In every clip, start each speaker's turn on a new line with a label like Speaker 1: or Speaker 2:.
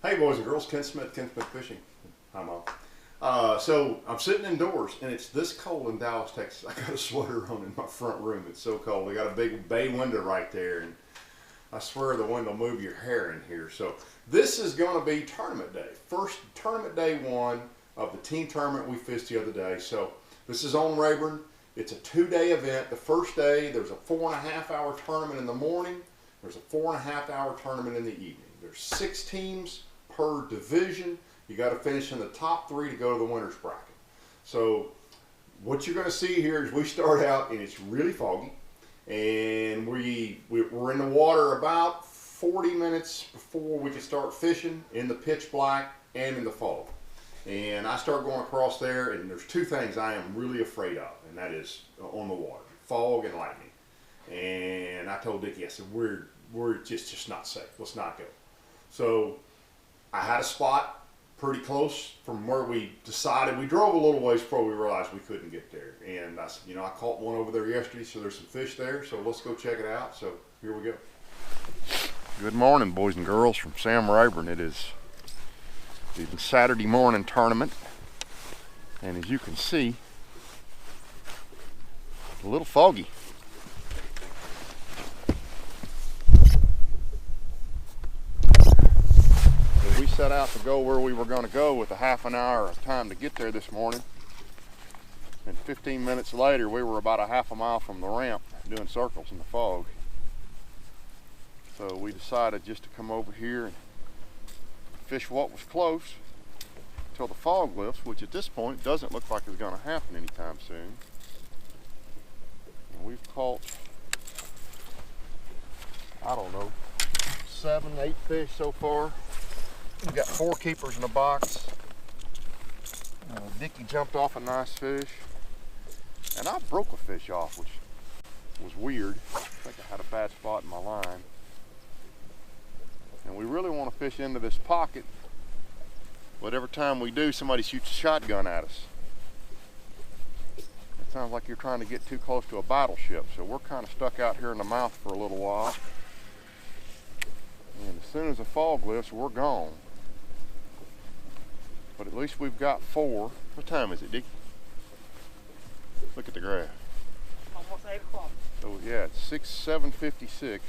Speaker 1: Hey boys and girls, Ken Smith Fishing. Hi Mom. So I'm sitting indoors and it's this cold in Dallas, Texas. I got a sweater on in my front room. It's so cold. We got a big bay window right there and I swear the wind will move your hair in here. So this is going to be tournament day. First tournament day one of the team tournament we fished the other day. So this is on Rayburn. It's a 2-day event. The first day there's a 4.5-hour tournament in the morning. There's a 4.5-hour tournament in the evening. There's 6 teams per division. You got to finish in the top 3 to go to the winner's bracket. So what you're going to see here is we start out and it's really foggy, and we're in the water about 40 minutes before we can start fishing in the pitch black and in the fog. And I start going across there, and there's 2 things I am really afraid of, and that is on the water: fog and lightning. And I told Dicky, I said, we're just not safe. Let's not go. So I had a spot pretty close from where we decided. We drove a little ways before we realized we couldn't get there. And I said, I caught one over there yesterday, so there's some fish there. So let's go check it out. So here we go. Good morning, boys and girls, from Sam Rayburn. It is the Saturday morning tournament. And as you can see, a little foggy. We set out to go where we were going to go with a half an hour of time to get there this morning, and 15 minutes later we were about a half a mile from the ramp doing circles in the fog. So we decided just to come over here and fish what was close until the fog lifts, which at this point doesn't look like it's going to happen anytime soon. And we've caught, I don't know, 7, 8 fish so far. We've got 4 keepers in a box. Dicky jumped off a nice fish. And I broke a fish off, which was weird. I think I had a bad spot in my line. And we really want to fish into this pocket, but every time we do, somebody shoots a shotgun at us. It sounds like you're trying to get too close to a battleship, so we're kind of stuck out here in the mouth for a little while. And as soon as the fog lifts, we're gone. But at least we've got 4. What time is it, Dicky? Look at the graph.
Speaker 2: Almost 8 o'clock.
Speaker 1: So yeah, it's 7:56.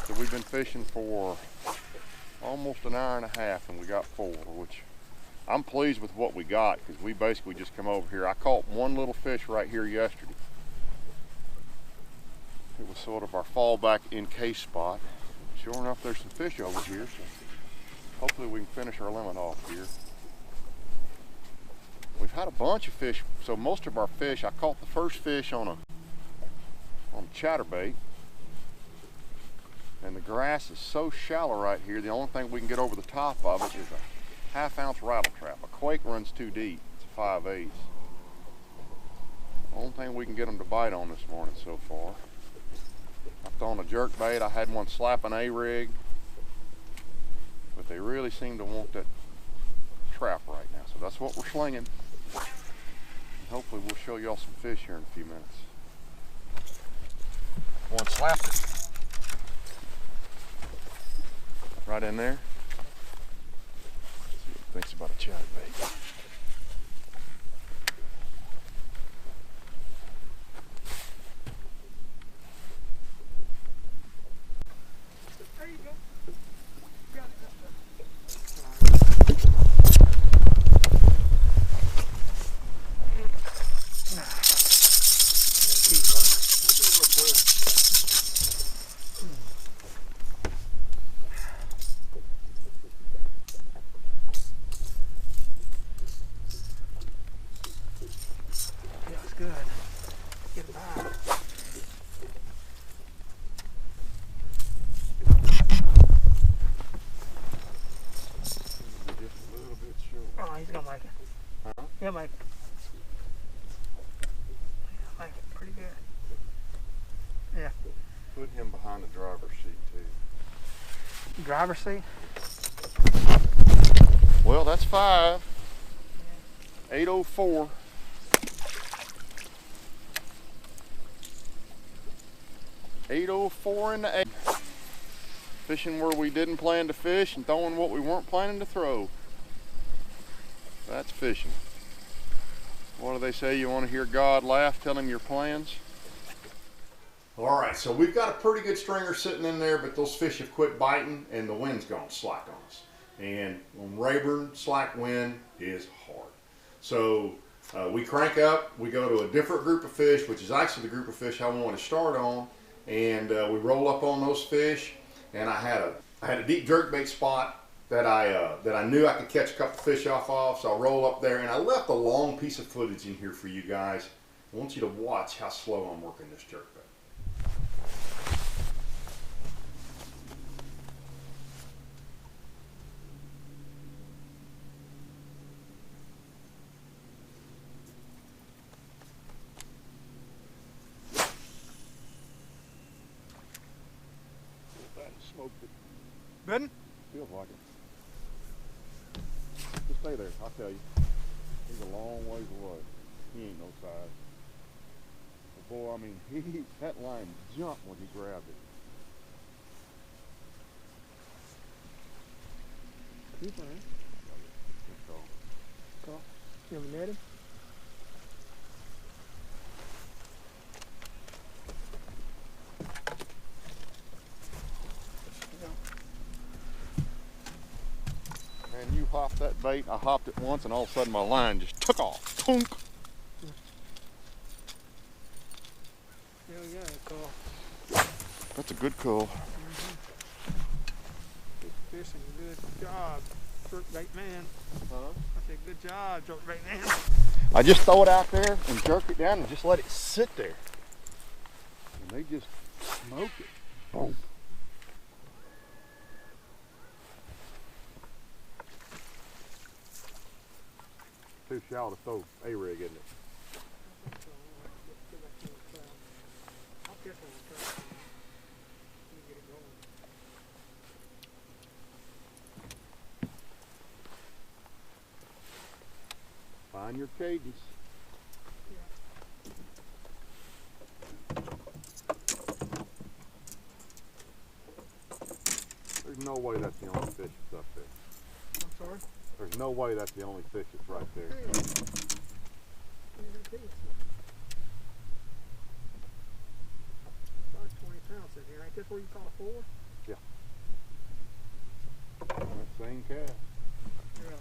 Speaker 1: So we've been fishing for almost an hour and a half, and we got 4, which I'm pleased with what we got, because we basically just come over here. I caught one little fish right here yesterday. It was sort of our fallback in case spot. Sure enough, there's some fish over here, so hopefully we can finish our limit off here. We've had a bunch of fish, so most of our fish, I caught the first fish on a chatterbait, and the grass is so shallow right here, the only thing we can get over the top of it is a 1/2 ounce rattle trap. A quake runs too deep, it's a 5/8. The only thing we can get them to bite on this morning so far. I've thrown a jerk bait. I had one slap an A-rig, but they really seem to want that trap right now. So that's what we're slinging. And hopefully we'll show y'all some fish here in a few minutes. One slapped it. Right in there. Let's see what he thinks about a chatterbait.
Speaker 2: Good. Get it back.
Speaker 1: Just a little bit short.
Speaker 2: Oh, he's gonna make it.
Speaker 1: Huh?
Speaker 2: He'll make it. He'll make it pretty good. Yeah.
Speaker 1: Put him behind the driver's seat too.
Speaker 2: Driver's seat?
Speaker 1: Well, that's 5. 8:04. $8.04 in the 8. Fishing where we didn't plan to fish and throwing what we weren't planning to throw. That's fishing. What do they say? You want to hear God laugh? Tell him your plans. All right, so we've got a pretty good stringer sitting in there, but those fish have quit biting and the wind's gone slack on us. And on Rayburn, slack wind is hard. So we crank up, we go to a different group of fish, which is actually the group of fish I want to start on, and we roll up on those fish. And I had a deep jerkbait spot that I knew I could catch a couple fish off of, so I roll up there, and I left a long piece of footage in here for you guys. I want you to watch how slow I'm working this jerkbait. Smoked it.
Speaker 2: Good?
Speaker 1: Feels like it. Just stay there, I'll tell you. He's a long ways away. He ain't no size. But boy, I mean, that line jumped when he grabbed it.
Speaker 2: He's fine.
Speaker 1: Good call.
Speaker 2: Call. You ever net him?
Speaker 1: And you hopped that bait, I hopped it once, and all of a sudden my line just took off. Tunk.
Speaker 2: Yeah, we got a call.
Speaker 1: That's a good call.
Speaker 2: Good fishing, good job, jerkbait man.
Speaker 1: Huh?
Speaker 2: I said, good job, jerkbait man.
Speaker 1: I just throw it out there and jerk it down and just let it sit there. And they just smoke it. Boom. Too shallow to throw A-rig, isn't it?
Speaker 2: I'll catch one on the trap. Get it going.
Speaker 1: Find your cadence. There's no way that's the only fish that's up there.
Speaker 2: I'm sorry?
Speaker 1: There's no way that's the only fish that's right there.
Speaker 2: About 20 pounds in here. Ain't this where you caught a 4?
Speaker 1: Yeah. That same cast.
Speaker 2: Yeah.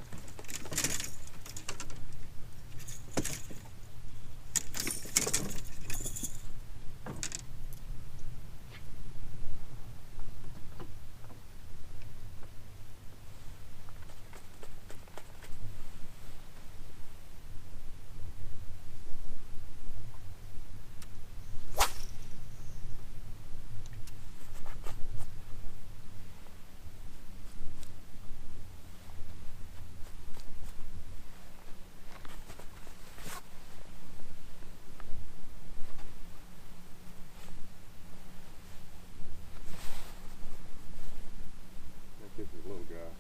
Speaker 1: This is a little guy.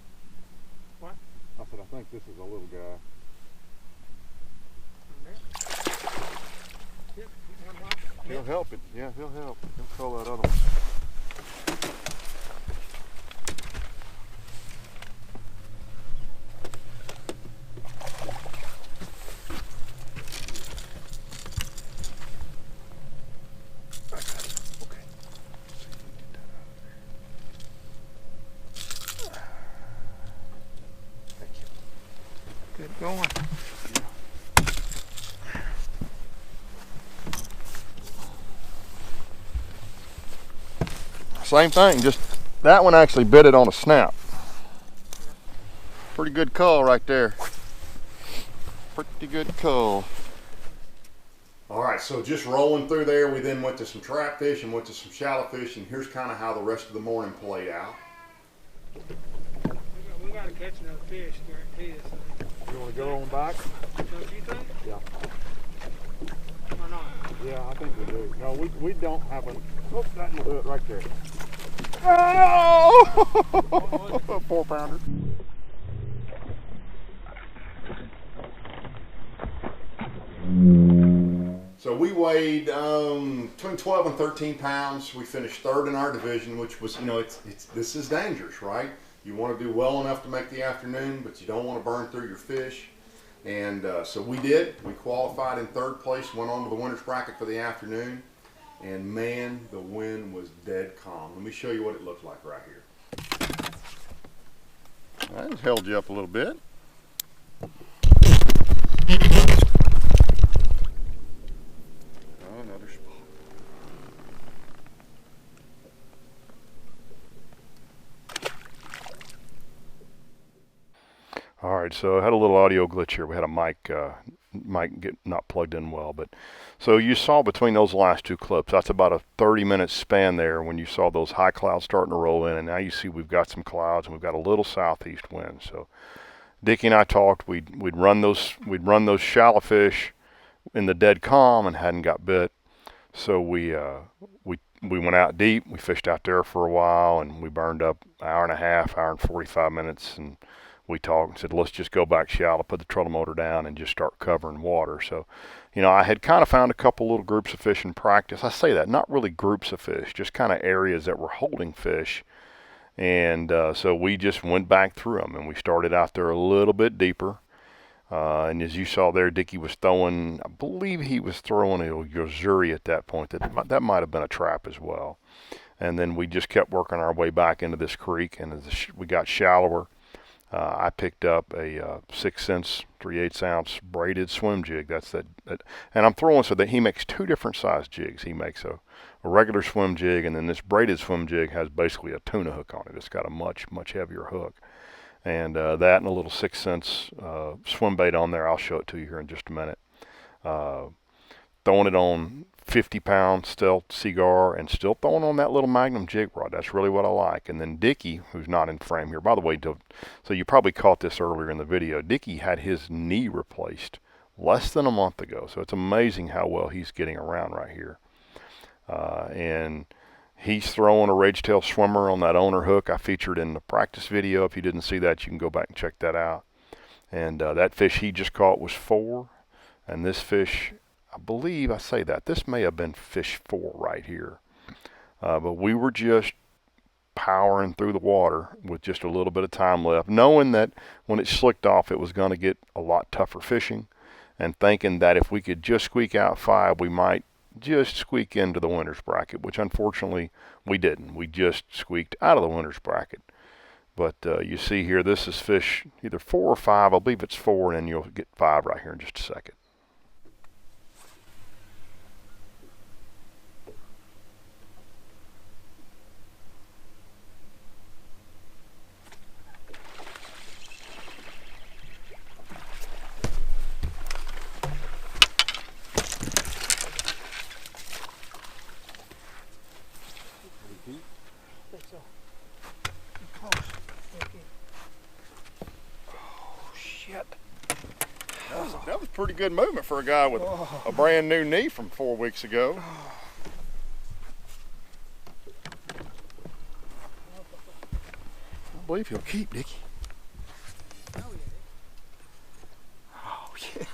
Speaker 2: What?
Speaker 1: I said, I think this is a little guy.
Speaker 2: Yep, one lock.
Speaker 1: He'll help it. Yeah, he'll help. He'll call that other one.
Speaker 2: Good going.
Speaker 1: Same thing, just that one actually bit it on a snap. Pretty good call right there. Pretty good call. All right, so just rolling through there, we then went to some trap fish and went to some shallow fish, and here's kind of how the rest of the morning played out.
Speaker 2: We got to catch another fish, guarantee this thing.
Speaker 1: You want to go on back?
Speaker 2: Don't you think?
Speaker 1: Yeah.
Speaker 2: Or not?
Speaker 1: Yeah, I think we do. No, we don't have a... Oh, that will do it right there. Oh! 4-pounder. So we weighed between 12 and 13 pounds. We finished third in our division, which was, you know, this is dangerous, right? You want to do well enough to make the afternoon, but you don't want to burn through your fish. And so we did. We qualified in third place, went on to the winner's bracket for the afternoon. And man, the wind was dead calm. Let me show you what it looked like right here. I just held you up a little bit. Oh, another spot. All right, so I had a little audio glitch here. We had a mic get not plugged in well, but so you saw between those last two clips, that's about a 30-minute span there when you saw those high clouds starting to roll in, and now you see we've got some clouds and we've got a little southeast wind. So Dicky and I talked. We'd run those shallow fish in the dead calm and hadn't got bit. So we went out deep. We fished out there for a while and we burned up an hour and a half, hour and 45 minutes, and we talked and said, let's just go back shallow, put the trolling motor down, and just start covering water. So, you know, I had kind of found a couple little groups of fish in practice. I say that, not really groups of fish, just kind of areas that were holding fish. And so we just went back through them, and we started out there a little bit deeper. And as you saw there, Dicky was throwing, I believe he was throwing a Yozuri at that point. That might have been a trap as well. And then we just kept working our way back into this creek, and as we got shallower, I picked up a 6 cents 3/8 ounce braided swim jig. That's that, and I'm throwing so that he makes two different size jigs. He makes a regular swim jig, and then this braided swim jig has basically a tuna hook on it. It's got a much heavier hook, and that and a little 6 cents swim bait on there. I'll show it to you here in just a minute. Throwing it on 50-pound stealth cigar and still throwing on that little Magnum jig rod. That's really what I like. And then Dicky, who's not in frame here, by the way, so you probably caught this earlier in the video, Dicky had his knee replaced less than a month ago. So it's amazing how well he's getting around right here. And he's throwing a Rage Tail Swimmer on that owner hook I featured in the practice video. If you didn't see that, you can go back and check that out. And that fish he just caught was 4. And this fish, I believe I say that, this may have been fish 4 right here. But we were just powering through the water with just a little bit of time left, knowing that when it slicked off it was going to get a lot tougher fishing, and thinking that if we could just squeak out 5, we might just squeak into the winner's bracket, which unfortunately we didn't. We just squeaked out of the winner's bracket. But you see here, this is fish either 4 or 5. I believe it's 4, and then you'll get 5 right here in just a second. That was pretty good movement for a guy with a brand new knee from 4 weeks ago. I believe he'll keep, Dicky. Oh, yeah.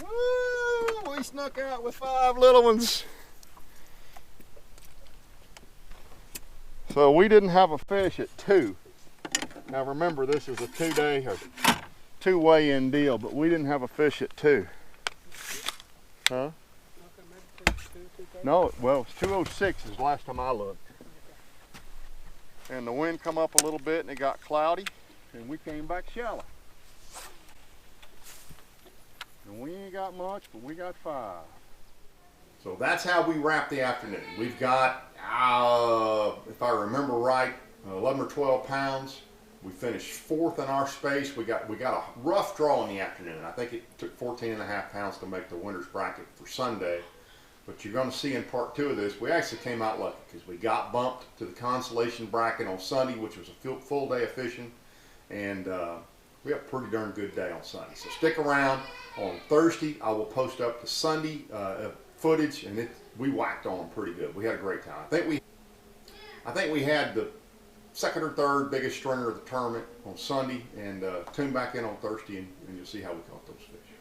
Speaker 1: Woo, we snuck out with 5 little ones. So we didn't have a fish at 2. Now remember, this is a 2-day or 2 weigh-in deal, but we didn't have a fish at 2. Huh? No, well, it's 2:06 is the last time I looked. And the wind come up a little bit and it got cloudy, and we came back shallow. And we ain't got much, but we got 5. So that's how we wrap the afternoon. We've got, if I remember right, 11 or 12 pounds. We finished 4th in our space. We got a rough draw in the afternoon. I think it took 14.5 pounds to make the winner's bracket for Sunday. But you're going to see in part 2 of this, we actually came out lucky because we got bumped to the consolation bracket on Sunday, which was a full day of fishing. And we had a pretty darn good day on Sunday. So stick around. On Thursday, I will post up the Sunday footage, and we whacked on them pretty good. We had a great time. I think we had the 2nd or 3rd biggest stringer of the tournament on Sunday, and tune back in on Thursday and you'll see how we caught those fish.